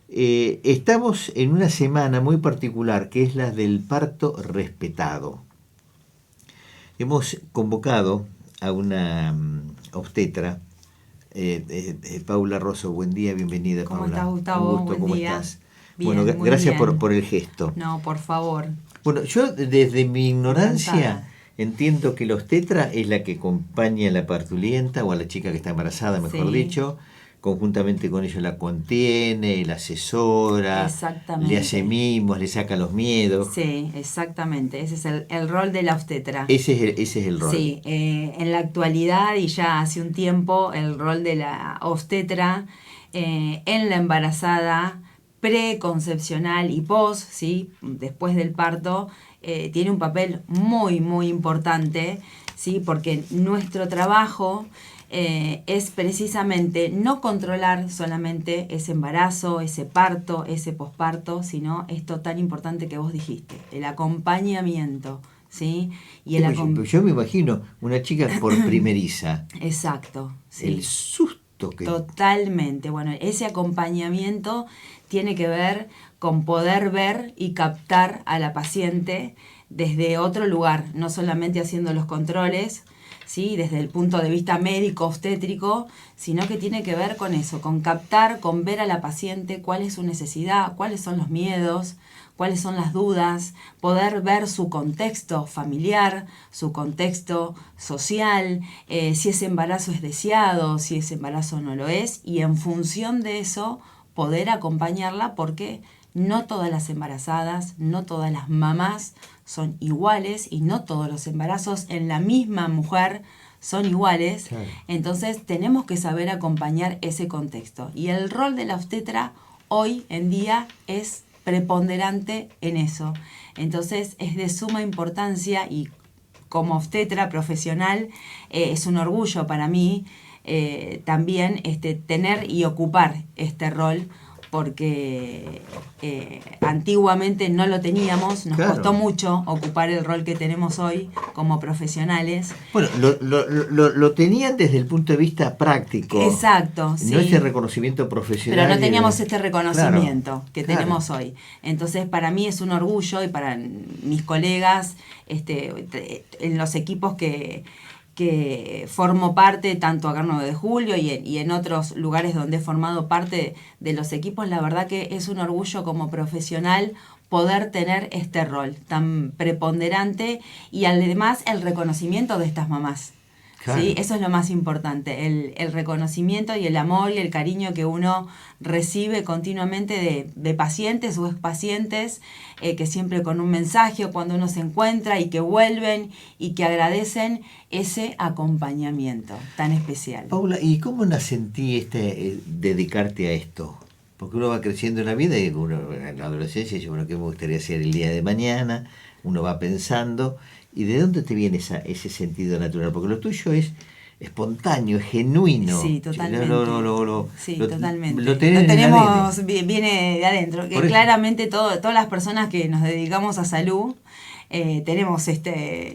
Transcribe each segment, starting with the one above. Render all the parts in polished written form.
Estamos en una semana muy particular, que es la del parto respetado. Hemos convocado a una obstetra, Paula Rosso. Buen día, bienvenida, ¿Cómo Paula. estás, Gustavo? Un gusto, Buen ¿cómo día. estás? Bueno, Bien, muy gracias bien. por el gesto. No, por favor. Bueno, yo desde mi ignorancia Encantada. entiendo que la obstetra es la que acompaña a la parturienta o a la chica que está embarazada, mejor Sí, dicho, conjuntamente con ellos la contiene, la asesora, le hace exactamente. mimos, le saca los miedos. Sí, exactamente. Ese es el rol de la obstetra. Ese es el rol. Sí, en la actualidad y ya hace un tiempo, el rol de la obstetra en la embarazada preconcepcional y post, ¿sí? Después del parto, tiene un papel muy, muy importante, ¿sí? Porque nuestro trabajo es precisamente no controlar solamente ese embarazo, ese parto, ese posparto, sino esto tan importante que vos dijiste, el acompañamiento, ¿sí? Y Sí, el pues yo me imagino una chica por primeriza, Exacto, el sí. susto que... Totalmente. Bueno, ese acompañamiento tiene que ver con poder ver y captar a la paciente desde otro lugar, no solamente haciendo los controles, ¿sí? Desde el punto de vista médico, obstétrico, sino que tiene que ver con eso, con captar, con ver a la paciente cuál es su necesidad, cuáles son los miedos, cuáles son las dudas, poder ver su contexto familiar, su contexto social, si ese embarazo es deseado, si ese embarazo no lo es, y en función de eso poder acompañarla porque no todas las embarazadas, no todas las mamás son iguales y no todos los embarazos en la misma mujer son iguales. Claro. Entonces tenemos que saber acompañar ese contexto. Y el rol de la obstetra hoy en día es preponderante en eso. Entonces es de suma importancia y como obstetra profesional es un orgullo para mí también tener y ocupar este rol porque antiguamente no lo teníamos, nos costó Claro. mucho ocupar el rol que tenemos hoy como profesionales. Bueno, lo tenían desde el punto de vista práctico, Exacto, no ese sí. reconocimiento Pero profesional. no teníamos este Claro, reconocimiento que claro. tenemos hoy. Entonces, para mí es un orgullo y para mis colegas en los equipos que formo parte, tanto acá en 9 de Julio y en otros lugares donde he formado parte de los equipos, la verdad que es un orgullo como profesional poder tener este rol tan preponderante y además el reconocimiento de estas mamás. ¿Sí? Claro. Eso es lo más importante, el reconocimiento y el amor y el cariño que uno recibe continuamente de pacientes o expacientes, que siempre con un mensaje o cuando uno se encuentra y que vuelven y que agradecen ese acompañamiento tan especial. Paula, ¿y cómo nace en ti dedicarte a esto? Porque uno va creciendo en la vida y uno en la adolescencia dice, bueno, ¿qué me gustaría hacer el día de mañana? Uno va pensando. ¿Y de dónde te viene ese sentido natural? Porque lo tuyo es espontáneo, es genuino. Sí, totalmente. Sí, Lo totalmente. tenés Lo en el ADN. tenemos, viene de adentro. Que Por eso. claramente todas las personas que nos dedicamos a salud tenemos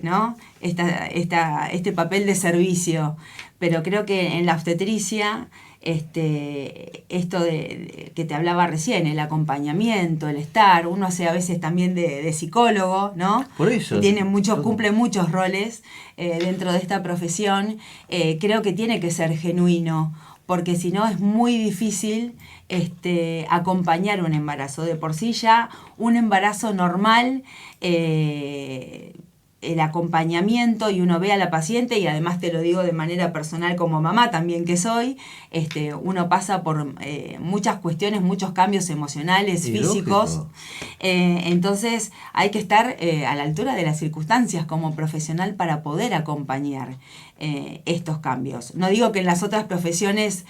¿no? Este papel de servicio. Pero creo que en la obstetricia, esto que te hablaba recién, el acompañamiento, el estar, uno hace a veces también de psicólogo, ¿no? Por eso. Cumple muchos roles dentro de esta profesión. Creo que tiene que ser genuino, porque si no es muy difícil acompañar un embarazo. De por sí ya un embarazo normal, el acompañamiento y uno ve a la paciente y además te lo digo de manera personal como mamá también que soy, uno pasa por muchas cuestiones, muchos cambios emocionales, Y físicos, lógico. entonces hay que estar a la altura de las circunstancias como profesional para poder acompañar estos cambios. No digo que en las otras profesiones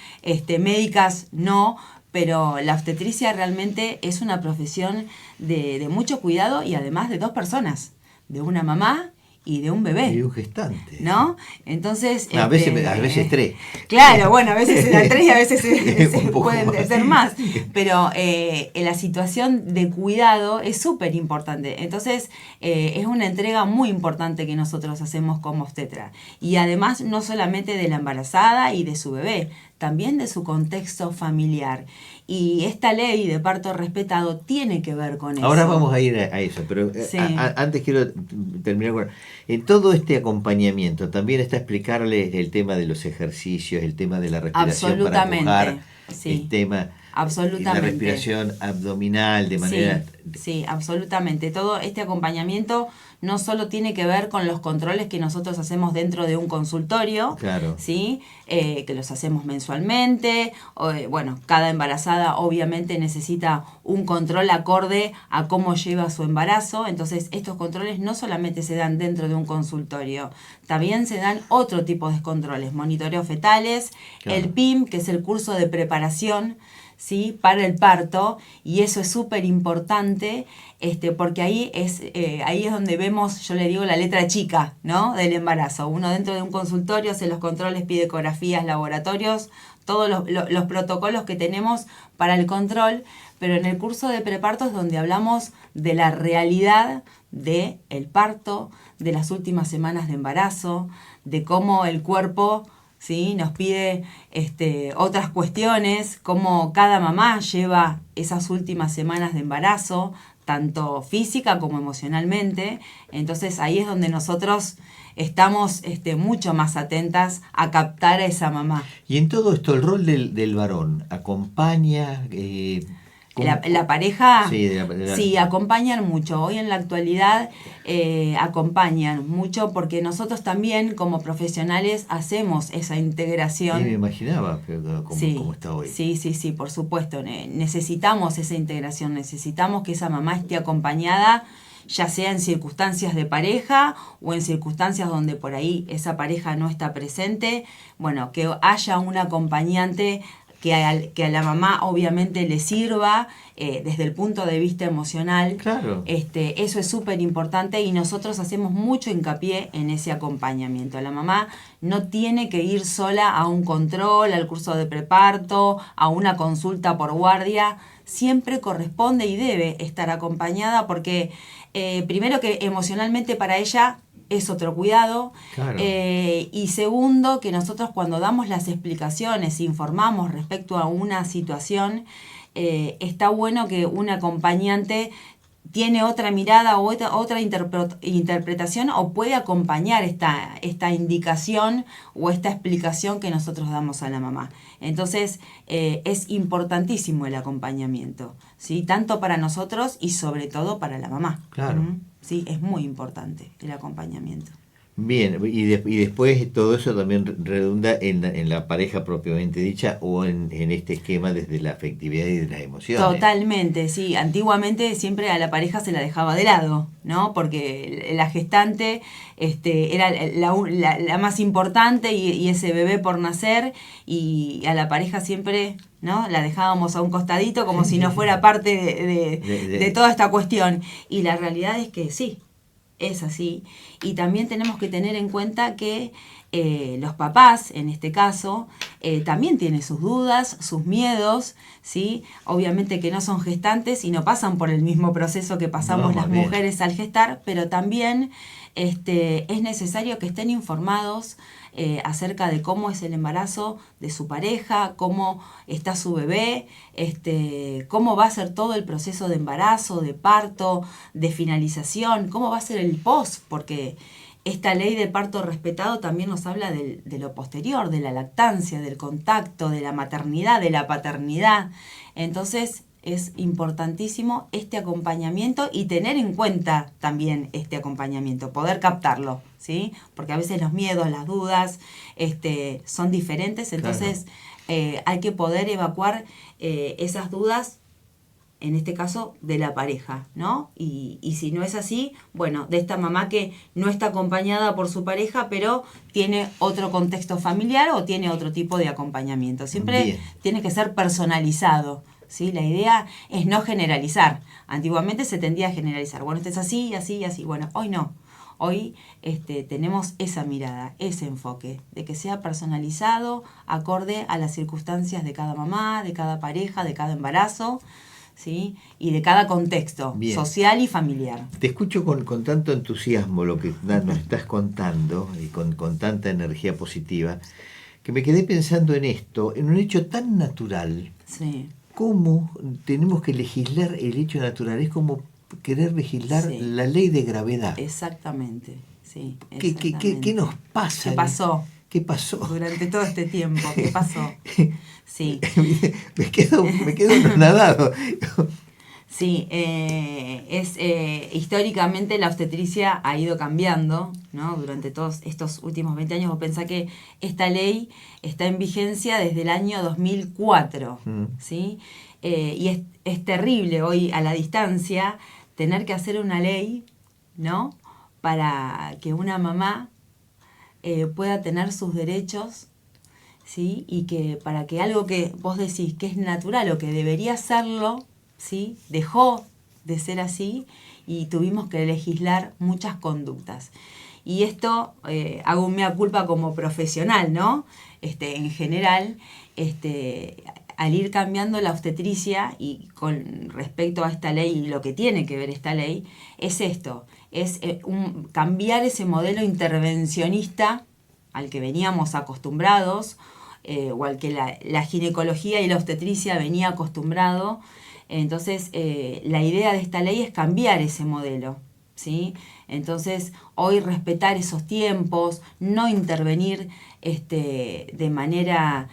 médicas no, pero la obstetricia realmente es una profesión de mucho cuidado y además de dos personas, de una mamá y de un bebé. Y un gestante. ¿No? Entonces... A veces tres. Claro, bueno, a veces eran tres y a veces pueden más. ser más. Pero la situación de cuidado es súper importante. Entonces, es una entrega muy importante que nosotros hacemos como obstetra. Y además, no solamente de la embarazada y de su bebé, también de su contexto familiar. Y esta ley de parto respetado tiene que ver con eso. Ahora vamos a ir a eso, pero Sí. Antes quiero terminar con... En todo este acompañamiento también está explicarle el tema de los ejercicios, el tema de la respiración para empujar, sí. el tema... Absolutamente. La respiración abdominal de manera... Sí, absolutamente. Todo este acompañamiento no solo tiene que ver con los controles que nosotros hacemos dentro de un consultorio, claro. ¿sí? Que los hacemos mensualmente. Bueno, cada embarazada obviamente necesita un control acorde a cómo lleva su embarazo. Entonces, estos controles no solamente se dan dentro de un consultorio, también se dan otro tipo de controles, monitoreos fetales, claro. El PIM, que es el curso de preparación, ¿sí? Para el parto, y eso es súper importante, porque ahí es donde vemos, yo le digo, la letra chica, ¿no? Del embarazo. Uno dentro de un consultorio hace los controles, pide ecografías, laboratorios, todos los protocolos que tenemos para el control, pero en el curso de preparto es donde hablamos de la realidad del parto, de las últimas semanas de embarazo, de cómo el cuerpo... ¿sí? Nos pide otras cuestiones, cómo cada mamá lleva esas últimas semanas de embarazo, tanto física como emocionalmente. Entonces ahí es donde nosotros estamos mucho más atentas a captar a esa mamá. Y en todo esto, el rol del varón, ¿acompaña? La pareja, sí, sí, acompañan mucho. Hoy en la actualidad acompañan mucho porque nosotros también como profesionales hacemos esa integración. Sí, me imaginaba cómo está hoy. Sí, por supuesto. Necesitamos esa integración, necesitamos que esa mamá esté acompañada, ya sea en circunstancias de pareja o en circunstancias donde por ahí esa pareja no está presente. Bueno, que haya un acompañante que a la mamá obviamente le sirva desde el punto de vista emocional. Claro. Eso es súper importante y nosotros hacemos mucho hincapié en ese acompañamiento. La mamá no tiene que ir sola a un control, al curso de preparto, a una consulta por guardia. Siempre corresponde y debe estar acompañada porque primero que emocionalmente para ella es otro cuidado. Claro. Y segundo, que nosotros cuando damos las explicaciones, informamos respecto a una situación, está bueno que un acompañante tiene otra mirada o otra interpretación o puede acompañar esta indicación o esta explicación que nosotros damos a la mamá. Entonces, es importantísimo el acompañamiento, ¿sí? Tanto para nosotros y sobre todo para la mamá. Claro. Sí, es muy importante el acompañamiento. Bien, y después todo eso también redunda en la pareja propiamente dicha o en este esquema desde la afectividad y de las emociones. Totalmente, sí. Antiguamente siempre a la pareja se la dejaba de lado, ¿no? Porque la gestante era la más importante y ese bebé por nacer, y a la pareja siempre, ¿no? La dejábamos a un costadito como si no fuera parte de toda esta cuestión. Y la realidad es que sí, es así. Y también tenemos que tener en cuenta que los papás, en este caso, también tienen sus dudas, sus miedos, ¿sí? Obviamente que no son gestantes y no pasan por el mismo proceso que pasamos las mujeres al gestar, pero también es necesario que estén informados acerca de cómo es el embarazo de su pareja, cómo está su bebé, cómo va a ser todo el proceso de embarazo, de parto, de finalización, cómo va a ser el post, porque esta ley de parto respetado también nos habla de lo posterior, de la lactancia, del contacto, de la maternidad, de la paternidad. Entonces es importantísimo este acompañamiento y tener en cuenta también este acompañamiento, poder captarlo, ¿sí? Porque a veces los miedos, las dudas son diferentes, entonces claro. Hay que poder evacuar esas dudas, en este caso de la pareja, ¿no? Y si no es así, bueno, de esta mamá que no está acompañada por su pareja, pero tiene otro contexto familiar o tiene otro tipo de acompañamiento. Siempre Bien. Tiene que ser personalizado, ¿sí? La idea es no generalizar. Antiguamente se tendía a generalizar. Bueno, esto es así, así, así. Bueno, hoy no. Hoy tenemos esa mirada, ese enfoque, de que sea personalizado, acorde a las circunstancias de cada mamá, de cada pareja, de cada embarazo, ¿sí? Y de cada contexto Bien. Social y familiar. Te escucho con tanto entusiasmo lo que nos estás contando y con tanta energía positiva, que me quedé pensando en esto, en un hecho tan natural. Sí. ¿Cómo tenemos que legislar el hecho natural? Es como querer legislar Sí. la ley de gravedad. Exactamente, sí. ¿Qué nos pasa? ¿Qué pasó? ¿Qué pasó? Durante todo este tiempo, ¿qué pasó? Sí. me quedo nadado. Sí, históricamente la obstetricia ha ido cambiando, ¿no? Durante todos estos últimos 20 años. Vos pensás que esta ley está en vigencia desde el año 2004, ¿sí? Y es terrible hoy a la distancia tener que hacer una ley, ¿no? Para que una mamá pueda tener sus derechos, ¿sí? Y que para que algo que vos decís que es natural o que debería serlo, ¿sí? Dejó de ser así y tuvimos que legislar muchas conductas. Y esto hago un mea culpa como profesional, ¿no? En general, al ir cambiando la obstetricia y con respecto a esta ley y lo que tiene que ver esta ley, es esto, es cambiar ese modelo intervencionista al que veníamos acostumbrados, o al que la ginecología y la obstetricia venía acostumbrado. Entonces, la idea de esta ley es cambiar ese modelo, ¿sí? Entonces, hoy respetar esos tiempos, no intervenir de manera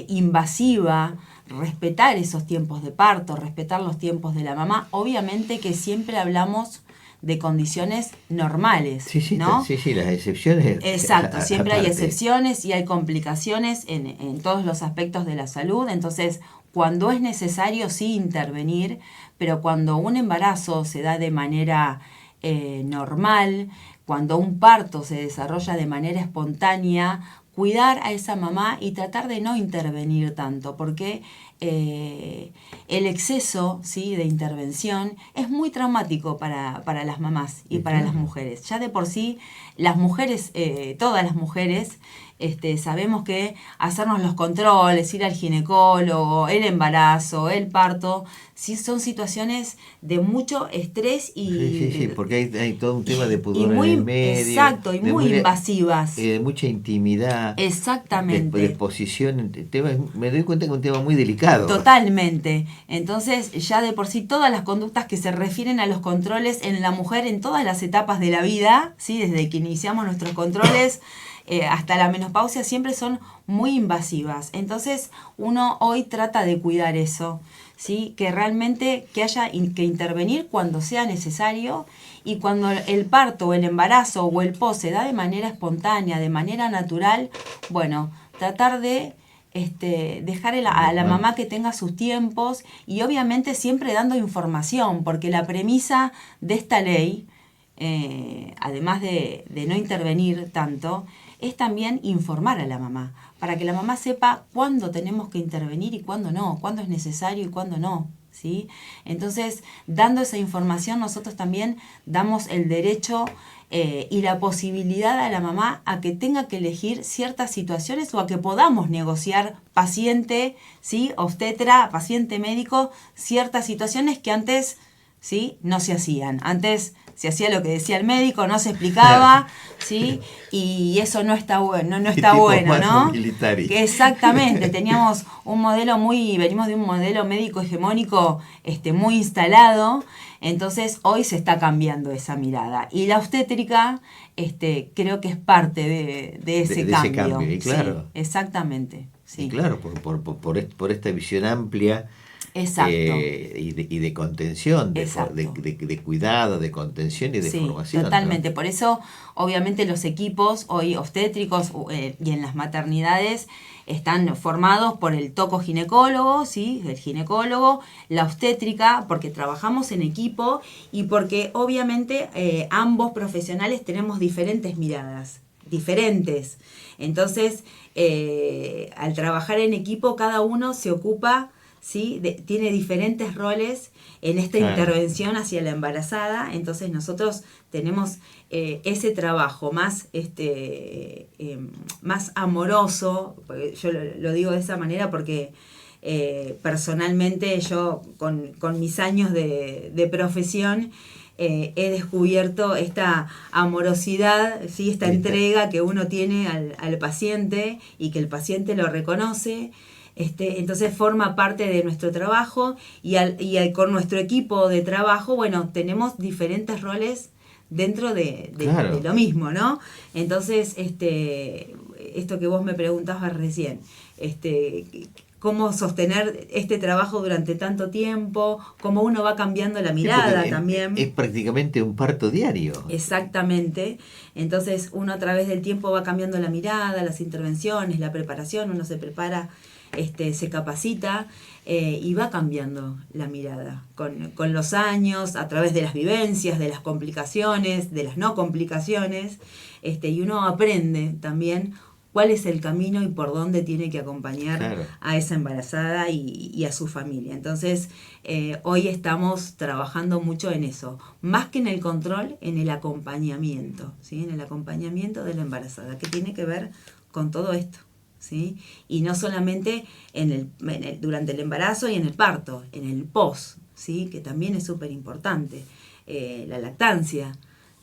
invasiva, respetar esos tiempos de parto, respetar los tiempos de la mamá. Obviamente que siempre hablamos de condiciones normales, Sí, ¿no? sí, las excepciones. Exacto, siempre hay aparte. excepciones y hay complicaciones en todos los aspectos de la salud. Entonces, cuando es necesario, sí intervenir, pero cuando un embarazo se da de manera normal, cuando un parto se desarrolla de manera espontánea, cuidar a esa mamá y tratar de no intervenir tanto, porque el exceso, ¿sí?, de intervención es muy traumático para las mamás y para las mujeres. Ya de por sí, las mujeres, todas las mujeres, sabemos que hacernos los controles, ir al ginecólogo, el embarazo, el parto, sí son situaciones de mucho estrés y... Sí, porque hay todo un tema de pudor muy, en el medio. exacto, y muy invasivas. De mucha intimidad. Exactamente. De exposición. Me doy cuenta que es un tema muy delicado. Totalmente. Entonces, ya de por sí, todas las conductas que se refieren a los controles en la mujer en todas las etapas de la vida, ¿sí?, desde que iniciamos nuestros controles hasta la menopausia, siempre son muy invasivas. Entonces, uno hoy trata de cuidar eso, ¿sí?, que realmente que haya que intervenir cuando sea necesario, y cuando el parto o el embarazo o el post se da de manera espontánea, de manera natural, bueno, tratar de dejar a la mamá que tenga sus tiempos, y obviamente siempre dando información, porque la premisa de esta ley, además de no intervenir tanto, es también informar a la mamá, para que la mamá sepa cuándo tenemos que intervenir y cuándo no, cuándo es necesario y cuándo no, ¿sí? Entonces, dando esa información, nosotros también damos el derecho y la posibilidad a la mamá a que tenga que elegir ciertas situaciones, o a que podamos negociar paciente, ¿sí?, obstetra, paciente médico, ciertas situaciones que antes, ¿sí?, no se hacían. Antes se hacía lo que decía el médico, no se explicaba, ¿sí? Y eso no está bueno, no está bueno, ¿no? Que exactamente, teníamos un modelo venimos de un modelo médico hegemónico muy instalado. Entonces hoy se está cambiando esa mirada. Y la obstétrica creo que es parte de ese cambio. Ese cambio, y claro. Sí, exactamente. Sí. Y claro, por esta visión amplia. Exacto. Y de contención, de cuidado, de contención y de formación. Totalmente. ¿No? Por eso, obviamente, los equipos hoy obstétricos y en las maternidades están formados por el tocoginecólogo, ¿sí?, el ginecólogo, la obstétrica, porque trabajamos en equipo y porque obviamente ambos profesionales tenemos diferentes miradas, diferentes. Entonces, al trabajar en equipo, cada uno se ocupa, ¿sí?, tiene diferentes roles en esta intervención hacia la embarazada. Entonces nosotros tenemos ese trabajo más más amoroso. Yo lo digo de esa manera porque personalmente yo con mis años de profesión he descubierto esta amorosidad, ¿sí? Esta entrega que uno tiene al paciente y que el paciente lo reconoce. Entonces forma parte de nuestro trabajo con nuestro equipo de trabajo, bueno, tenemos diferentes roles dentro Claro. de lo mismo, ¿no? Entonces, esto que vos me preguntabas recién, cómo sostener este trabajo durante tanto tiempo, cómo uno va cambiando la Sí, mirada porque también. es prácticamente un parto diario. Exactamente. Entonces uno a través del tiempo va cambiando la mirada, las intervenciones, la preparación, uno se prepara, se capacita y va cambiando la mirada con los años, a través de las vivencias, de las complicaciones, de las no complicaciones, y uno aprende también cuál es el camino y por dónde tiene que acompañar Claro. a esa embarazada y a su familia. Entonces, hoy estamos trabajando mucho en eso, más que en el control, en el acompañamiento, ¿sí? En el acompañamiento de la embarazada, que tiene que ver con todo esto, ¿sí? Y no solamente durante el embarazo y en el parto, en el post, ¿sí? Que también es súper importante, la lactancia,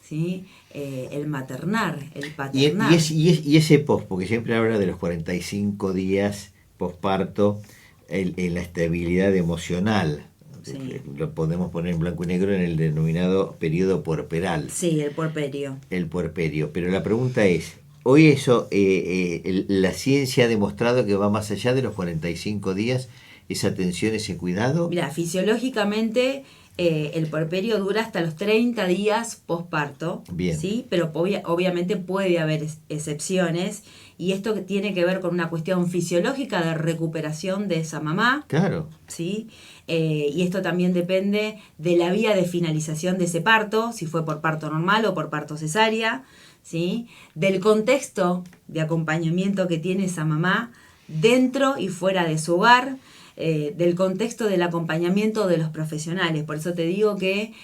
¿sí? El maternar, el paternar. Y ese post, porque siempre habla de los 45 días posparto, la estabilidad emocional. Sí. Lo podemos poner en blanco y negro en el denominado periodo puerperal. Sí, el puerperio. El puerperio. Pero la pregunta es, hoy eso, la ciencia ha demostrado que va más allá de los 45 días, esa atención, ese cuidado. Mira, fisiológicamente el puerperio dura hasta los 30 días posparto, Bien. ¿sí? Pero obviamente puede haber excepciones y esto tiene que ver con una cuestión fisiológica de recuperación de esa mamá. Claro. ¿Sí? Y esto también depende de la vía de finalización de ese parto, si fue por parto normal o por parto cesárea, ¿sí? Del contexto de acompañamiento que tiene esa mamá dentro y fuera de su hogar, del contexto del acompañamiento de los profesionales. Por eso te digo que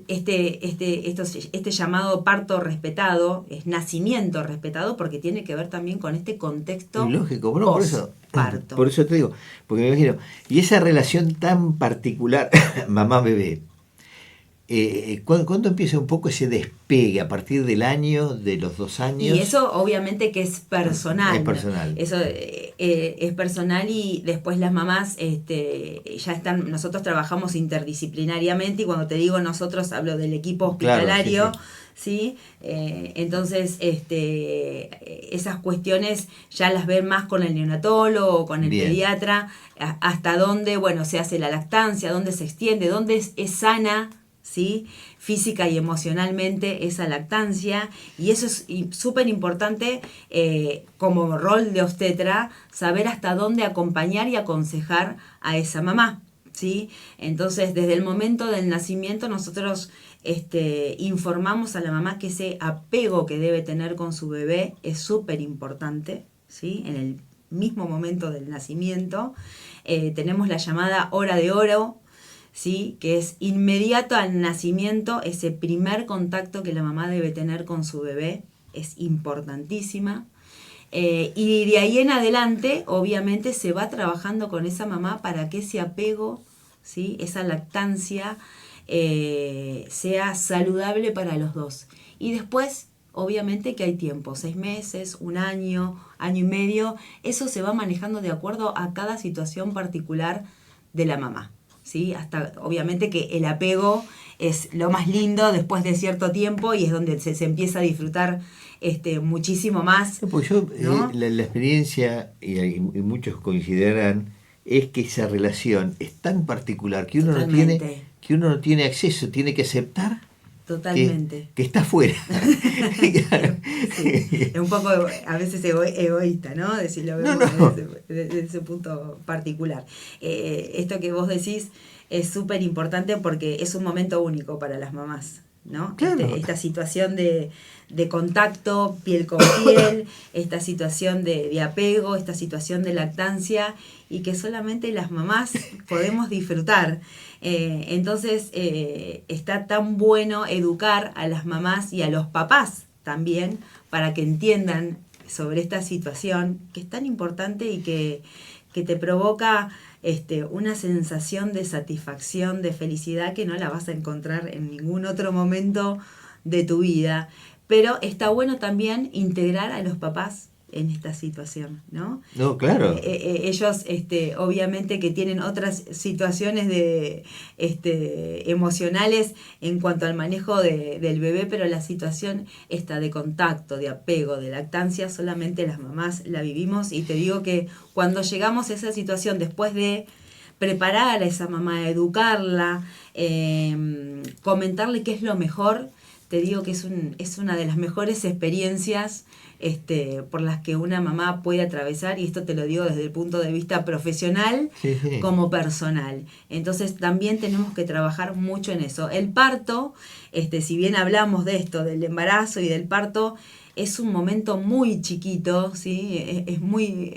este llamado parto respetado es nacimiento respetado porque tiene que ver también con este contexto. Y lógico, bueno, parto. Por eso te digo, porque me imagino, y esa relación tan particular mamá-bebé, ¿cuándo empieza un poco ese despegue? ¿A partir del año, de los 2 años? Y eso obviamente que es personal. Es personal. Eso es personal y después las mamás ya están, nosotros trabajamos interdisciplinariamente y cuando te digo nosotros hablo del equipo hospitalario, claro, sí. Entonces esas cuestiones ya las ven más con el neonatólogo o con el Bien. pediatra, hasta dónde, bueno, se hace la lactancia, dónde se extiende, dónde es sana, ¿sí? Física y emocionalmente esa lactancia, y eso es súper importante como rol de obstetra, saber hasta dónde acompañar y aconsejar a esa mamá, ¿sí? Entonces, desde el momento del nacimiento nosotros informamos a la mamá que ese apego que debe tener con su bebé es súper importante, ¿sí? En el mismo momento del nacimiento tenemos la llamada hora de oro, ¿sí? Que es inmediato al nacimiento, ese primer contacto que la mamá debe tener con su bebé es importantísima. Y de ahí en adelante, obviamente, se va trabajando con esa mamá para que ese apego, ¿sí? Esa lactancia sea saludable para los dos. Y después, obviamente que hay tiempo, 6 meses, 1 año, año y medio, eso se va manejando de acuerdo a cada situación particular de la mamá. ¿Sí? Hasta obviamente que el apego es lo más lindo después de cierto tiempo y es donde se empieza a disfrutar muchísimo más. Pues yo, ¿no? la experiencia, y muchos coincidirán, es que esa relación es tan particular que uno no tiene acceso, tiene que aceptar. Totalmente. Que está fuera. Claro. Sí. Es un poco a veces egoísta, ¿no? Decirlo desde ese punto particular. Esto que vos decís es súper importante porque es un momento único para las mamás, ¿no? Claro. Esta situación de contacto, piel con piel, esta situación de apego, esta situación de lactancia y que solamente las mamás podemos disfrutar. Entonces está tan bueno educar a las mamás y a los papás también para que entiendan sobre esta situación que es tan importante y que te provoca una sensación de satisfacción, de felicidad que no la vas a encontrar en ningún otro momento de tu vida. Pero está bueno también integrar a los papás en esta situación, ¿no? No, claro. Ellos, obviamente que tienen otras situaciones emocionales en cuanto al manejo del bebé, pero la situación esta de contacto, de apego, de lactancia, solamente las mamás la vivimos, y te digo que cuando llegamos a esa situación, después de preparar a esa mamá, educarla, comentarle qué es lo mejor, te digo que es una de las mejores experiencias por las que una mamá puede atravesar, y esto te lo digo desde el punto de vista profesional Sí, sí. como personal. Entonces también tenemos que trabajar mucho en eso. El parto, si bien hablamos de esto, del embarazo y del parto, es un momento muy chiquito, ¿sí? Es muy,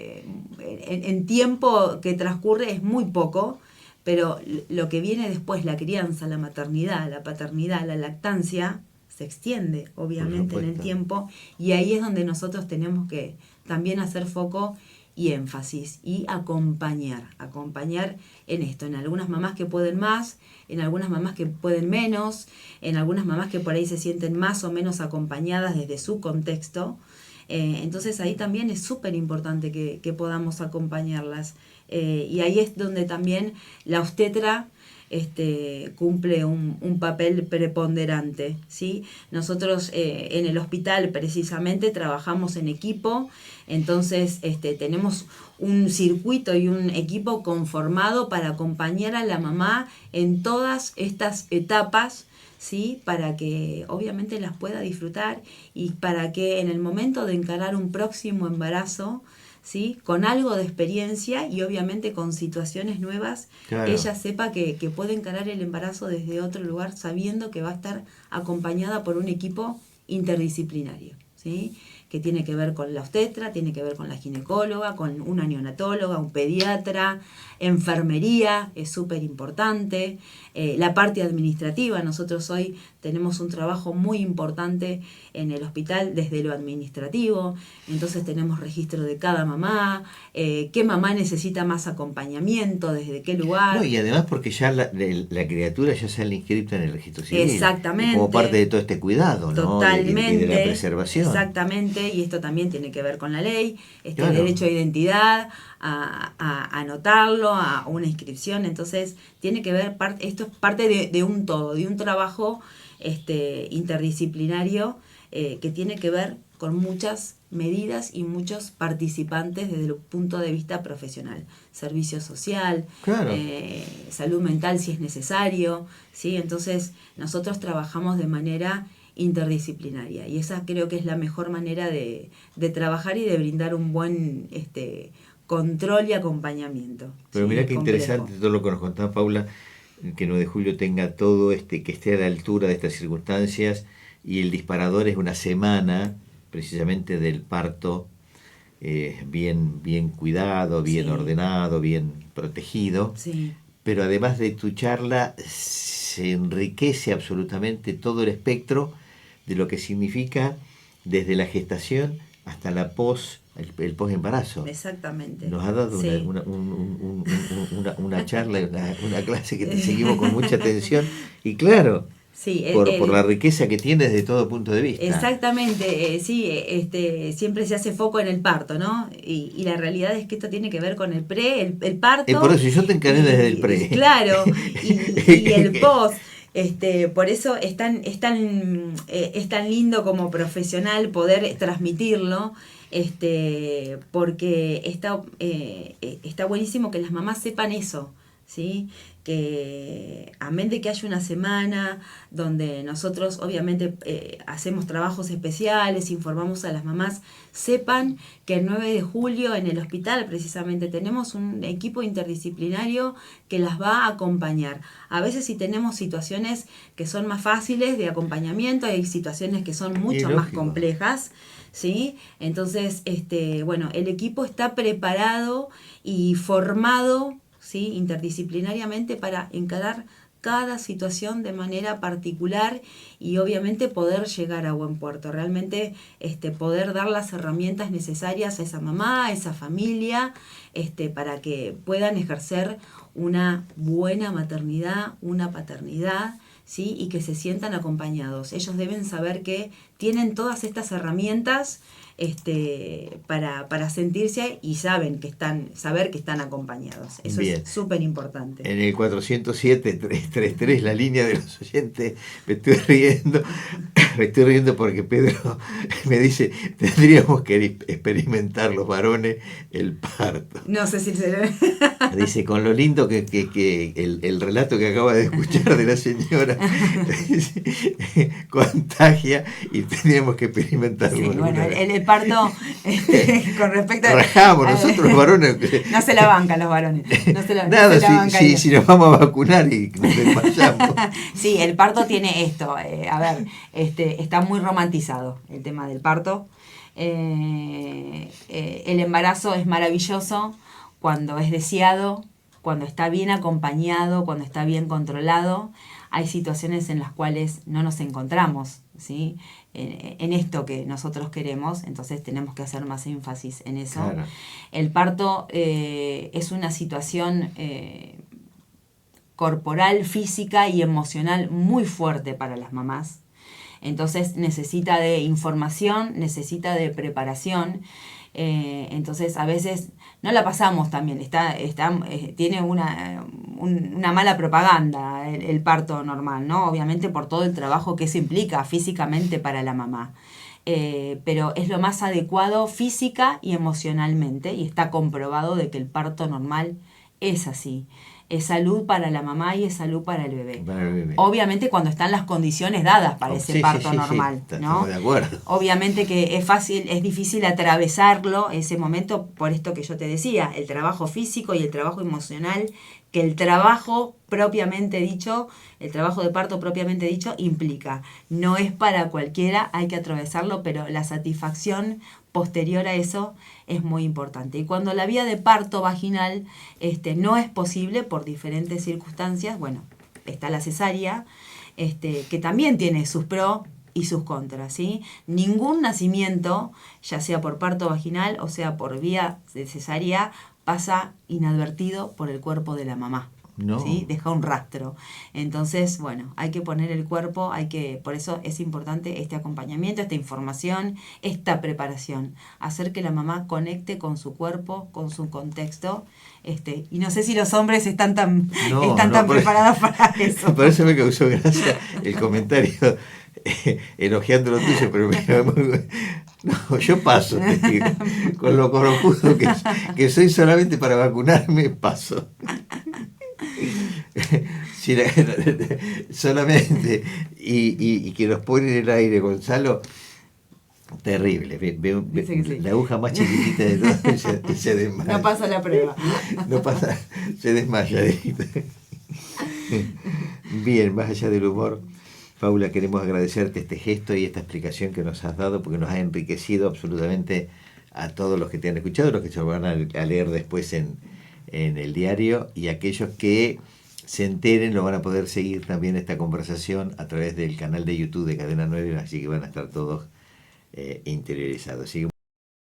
en tiempo que transcurre es muy poco, pero lo que viene después, la crianza, la maternidad, la paternidad, la lactancia, se extiende obviamente en el tiempo, y ahí es donde nosotros tenemos que también hacer foco y énfasis y acompañar en esto, en algunas mamás que pueden más, en algunas mamás que pueden menos, en algunas mamás que por ahí se sienten más o menos acompañadas desde su contexto. Entonces ahí también es súper importante que podamos acompañarlas, y ahí es donde también la obstetra cumple un papel preponderante, ¿sí? Nosotros en el hospital precisamente trabajamos en equipo, entonces tenemos un circuito y un equipo conformado para acompañar a la mamá en todas estas etapas, ¿sí? Para que obviamente las pueda disfrutar, y para que en el momento de encarar un próximo embarazo, ¿sí? Con algo de experiencia y obviamente con situaciones nuevas, Claro. ella sepa que puede encarar el embarazo desde otro lugar, sabiendo que va a estar acompañada por un equipo interdisciplinario, ¿sí? Que tiene que ver con la obstetra, tiene que ver con la ginecóloga, con una neonatóloga, un pediatra, enfermería, es súper importante, la parte administrativa. Nosotros hoy tenemos un trabajo muy importante en el hospital desde lo administrativo, entonces tenemos registro de cada mamá, qué mamá necesita más acompañamiento, desde qué lugar. No, y además porque ya la criatura ya sale inscripta en el registro civil. Exactamente. Como parte de todo este cuidado, ¿no? Totalmente. Y de la preservación. Exactamente, y esto también tiene que ver con la ley, Claro. derecho a identidad, a anotarlo, a una inscripción. Entonces tiene que ver, esto es parte de un todo, de un trabajo interdisciplinario, que tiene que ver con muchas medidas y muchos participantes desde el punto de vista profesional, servicio social, Claro. Salud mental si es necesario, ¿sí? Entonces nosotros trabajamos de manera interdisciplinaria, y esa creo que es la mejor manera de trabajar y de brindar un buen control y acompañamiento. Pero ¿sí? mirá qué Complejo. interesante todo lo que nos contaba Paula, que 9 de julio tenga todo que esté a la altura de estas circunstancias, y el disparador es una semana precisamente del parto, bien cuidado, bien Sí. ordenado, bien protegido. Sí. Pero además de tu charla se enriquece absolutamente todo el espectro de lo que significa desde la gestación hasta el posembarazo. Exactamente. Nos ha dado Sí. una charla, una clase que te seguimos con mucha atención, y claro, Sí, por la riqueza que tiene desde todo punto de vista. Exactamente, sí, siempre se hace foco en el parto, ¿no? Y la realidad es que esto tiene que ver con el el parto. Por eso yo te encaré desde el pre. Claro, y el post. Por eso es tan lindo como profesional poder transmitirlo, porque está buenísimo que las mamás sepan eso, ¿sí? Que amén de que haya una semana donde nosotros obviamente hacemos trabajos especiales, informamos a las mamás, sepan que el 9 de julio en el hospital precisamente tenemos un equipo interdisciplinario que las va a acompañar. A veces si tenemos situaciones que son más fáciles de acompañamiento, hay situaciones que son mucho más complejas, ¿sí? Entonces, bueno, el equipo está preparado y formado, ¿sí? Interdisciplinariamente para encarar cada situación de manera particular y obviamente poder llegar a buen puerto, realmente poder dar las herramientas necesarias a esa mamá, a esa familia, para que puedan ejercer una buena maternidad, una paternidad, ¿sí? Y que se sientan acompañados. Ellos deben saber que tienen todas estas herramientas para sentirse y saber que están acompañados. Eso Bien. es súper importante. En el 407-333, la línea de los oyentes, me estoy riendo porque Pedro me dice, tendríamos que experimentar los varones el parto. No sé si se Dice, con lo lindo que el relato que acaba de escuchar de la señora contagia y tendríamos que experimentarlo. Sí, bueno, el parto, con respecto a... Rajamos, nosotros los varones... No se la bancan los varones. Nada, si nos vamos a vacunar y nos desmayamos. Sí, el parto tiene esto. Está muy romantizado el tema del parto. El embarazo es maravilloso cuando es deseado, cuando está bien acompañado, cuando está bien controlado. Hay situaciones en las cuales no nos encontramos, ¿sí? En esto que nosotros queremos, entonces tenemos que hacer más énfasis en eso. Claro. El parto es una situación corporal, física y emocional muy fuerte para las mamás. Entonces necesita de información, necesita de preparación. Entonces a veces no la pasamos también, tiene una mala propaganda el parto normal, ¿no? Obviamente por todo el trabajo que eso implica físicamente para la mamá. Pero es lo más adecuado física y emocionalmente, y está comprobado de que el parto normal es así. Es salud para la mamá y es salud para el bebé. Obviamente cuando están las condiciones dadas para ese parto normal, ¿no? Estamos de acuerdo. Obviamente que es difícil atravesarlo ese momento por esto que yo te decía, el trabajo físico y el trabajo emocional, que el trabajo propiamente dicho, el trabajo de parto propiamente dicho implica. No es para cualquiera, hay que atravesarlo, pero la satisfacción posterior a eso es muy importante. Y cuando la vía de parto vaginal no es posible por diferentes circunstancias, bueno, está la cesárea, que también tiene sus pros y sus contras, ¿sí? Ningún nacimiento, ya sea por parto vaginal o sea por vía de cesárea, pasa inadvertido por el cuerpo de la mamá. No. ¿Sí? Deja un rastro. Entonces, bueno, hay que poner el cuerpo, por eso es importante este acompañamiento, esta información, esta preparación, hacer que la mamá conecte con su cuerpo, con su contexto, y no sé si los hombres están tan preparados para eso. Por eso me causó gracia el comentario elogiando lo tuyo, pero no, yo paso, te digo, con lo corajudo que soy solamente para vacunarme, paso. Solamente y que nos pone en el aire, Gonzalo, terrible. Sí. La aguja más chiquitita de todas y se desmaya. No pasa la prueba. No pasa, se desmaya. Bien, más allá del humor, Paula, queremos agradecerte este gesto y esta explicación que nos has dado, porque nos ha enriquecido absolutamente a todos los que te han escuchado, los que se van a leer después en el diario, y aquellos que se enteren lo van a poder seguir también esta conversación a través del canal de YouTube de Cadena 9, así que van a estar todos interiorizados. Así que